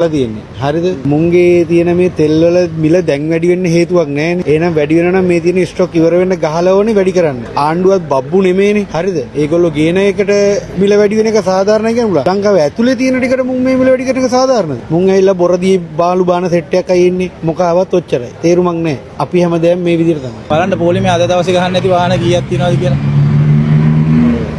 තියෙන්නේ. හරිද? මුංගේ තියෙන මේ තෙල් වල මිල දැන් වැඩි වෙන්න හේතුවක් නැහැ. එහෙනම් වැඩි වෙනවා නම් මේ තියෙන ස්ටොක් ඉවර වෙන්න ගහලා ඕනේ වැඩි කරන්න. ආණ්ඩුවත් බබ්බු නෙමෙයිනේ. හරිද? ඒගොල්ලෝ ගේන එකට මිල වැඩි වෙන එක සාධාරණයි කියනවා. ලංකාවේ ඇතුලේ තියෙන ටිකට මුං මේ මිල වැඩි කරන එක සාධාරණද? මුං ඇවිල්ලා බොරදී බාලු බාන සෙට් එකක් අය ඉන්නේ. මොකාවත් ඔච්චරයි. තේරුමක් නැහැ. අපි හැමදේම මේ විදිහට තමයි. බලන්න පොලිමේ අද දවසේ ගහන්න නැති වාහන කීයක් තියෙනවද කියලා.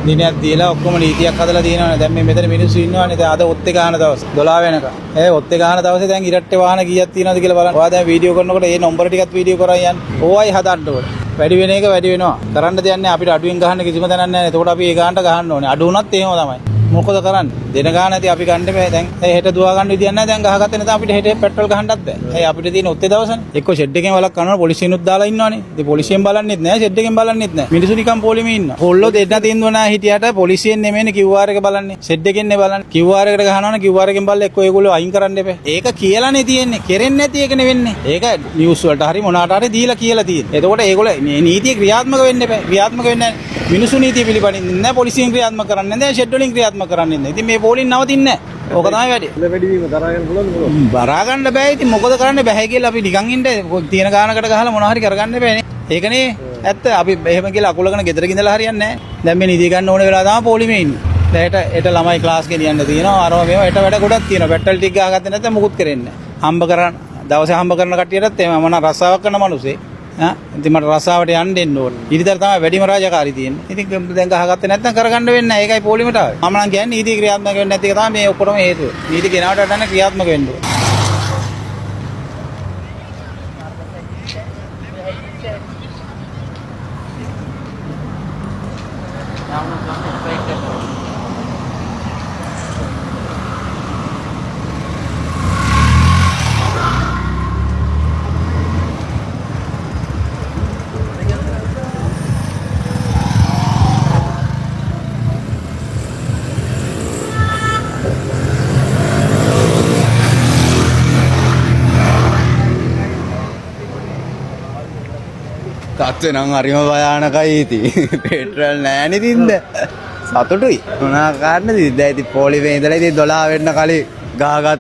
දිනයක් දීලා ඔක්කොම නීතියක් හදලා තියෙනවානේ. දැන් මේ මෙතන මිනිස්සු ඉන්නවානේ. දැන් අද ඔත්තේ ගහන දවස් 12 වෙනකම්. ඔත්තේ ගහන දවසේ දැන් ඉරට්ටේ වාහන කීයක් තියෙනවද කියලා බලන්න. ඔයා දැන් වීඩියෝ කරනකොට මේ නම්බර ටිකත් වීඩියෝ කරන් යන්න. ඕවයි හදන්න ඕනේ. වැඩි වෙන එක වැඩි වෙනවා. කරන්න දෙයක් නැහැ. අපිට අඩුවෙන් ගහන්න කිසිම තැනක් නැහැ. එතකොට අපි ඒ ගානට ගහන්න ඕනේ. අඩු වුණත් එහෙම තමයි. මොකද කරන්නේ? දෙන ගාන ඇති අපි ගන්න බෑ. දැන් හෙට දුවා ගන්න විදියක් නැහැ. දැන් ගහගත්තේ නැත්නම් අපිට හෙට පෙට්‍රල් ගහන්නත් බෑ. අපිට තියෙන ඔත්තේ දවසනේ. එක්ක ෂෙඩ් එකෙන් වලක් කරනවා පොලිසියනුත් දාලා ඉන්නවනේ. ඉතින් පොලිසියෙන් බලන්නෙත් නැහැ, ෂෙඩ් එකෙන් බලන්නෙත් නැහැ. මිනිස්සු නිකන් පොලිමේ ඉන්නවා. කොල්ලෝ දෙන්න තින්දුව නැහැ හිටියට පොලිසියෙන් නෙමෙයිනේ QR එක බලන්නේ. ෂෙඩ් එකෙන් නේ බලන්නේ. QR එකට ගහනවනේ QR එකෙන් බලලා එක්ක ඒගොල්ලෝ අයින් කරන්න එපා. ඒක කියලානේ තියෙන්නේ. කෙරෙන්නේ නැති එක නෙවෙන්නේ. ඒක නිවුස් වලට හරි මොනවාට හරි දීලා කියලා තියෙන්නේ. එතකොට ඒගොල්ලෝ මේ නීතිය ක්‍රියාත්මක වෙන්න එපා. ක්‍රියාත්මක වෙන්නේ නැහැ. මිනිස්සු නීතිය පිළිපදින්නේ නැහැ. පොලිසියෙන් ක්‍රියාත්මක කරන්නේ නැහැ. ෂෙඩ් වලින් ක්‍රියාත්මක කරන්නේ නැහැ. ඉතින් මේ පොලින් නවතින්නේ නැහැ. ඕක තමයි වැඩි. වැඩිවීම දරා ගන්න පුළුවන්ද මොකද? බරා ගන්න බෑ. ඉතින් මොකද කරන්න බෑ කියලා අපි නිකන් ඉන්න තියෙන ගානකට ගහලා මොනවා හරි කරගන්න බෑනේ. ඒකනේ ඇත්ත. අපි එහෙම කියලා අකුලගෙන ගෙදර ගිඳලා හරියන්නේ නැහැ. දැන් මේ නිදි ගන්න ඕන වෙලාව තමයි පොලිමේ ඉන්නේ. දැන් හෙට ළමයි ක්ලාස් ගෙනියන්න තියෙනවා. අරව මේව හෙට වැඩ ගොඩක් තියෙනවා. පෙට්‍රල් ටික ගහගත්තේ නැත්නම් මුකුත් කරෙන්නේ නැහැ. හම්බ කරන දවසේ හම්බ කරන කට්ටියටත් එහෙම මම රස්සාවක් කරන මිනිස්සේ. ඉතින් මට රස්සාවට යන්න දෙන්න ඕනේ. ඊටතර තමයි වැඩිම රාජකාරී තියෙන්නේ. ඉතින් දැන් ගහගත්තේ නැත්නම් කරගන්න වෙන්නේ නැහැ. ඒකයි පොලිමට ආවේ. මම නම් කියන්නේ නීති ක්‍රියාත්මක වෙන්නේ නැති එක තමයි මේ ඔක්කොටම හේතුව. නීති ගෙනාවට වඩා ක්‍රියාත්මක වෙන්න ඕනේ. තත්ත්වේ නම් හරිම භයානකයි ඉතින්. පෙට්‍රල් නැහැ නේ තින්ද. සතුටුයි. මොනවා කාරණේද? දැන් ඉතින් පොලිමේ ඉඳලා ඉතින් 12 වෙන්න කලින් ගහගත්ත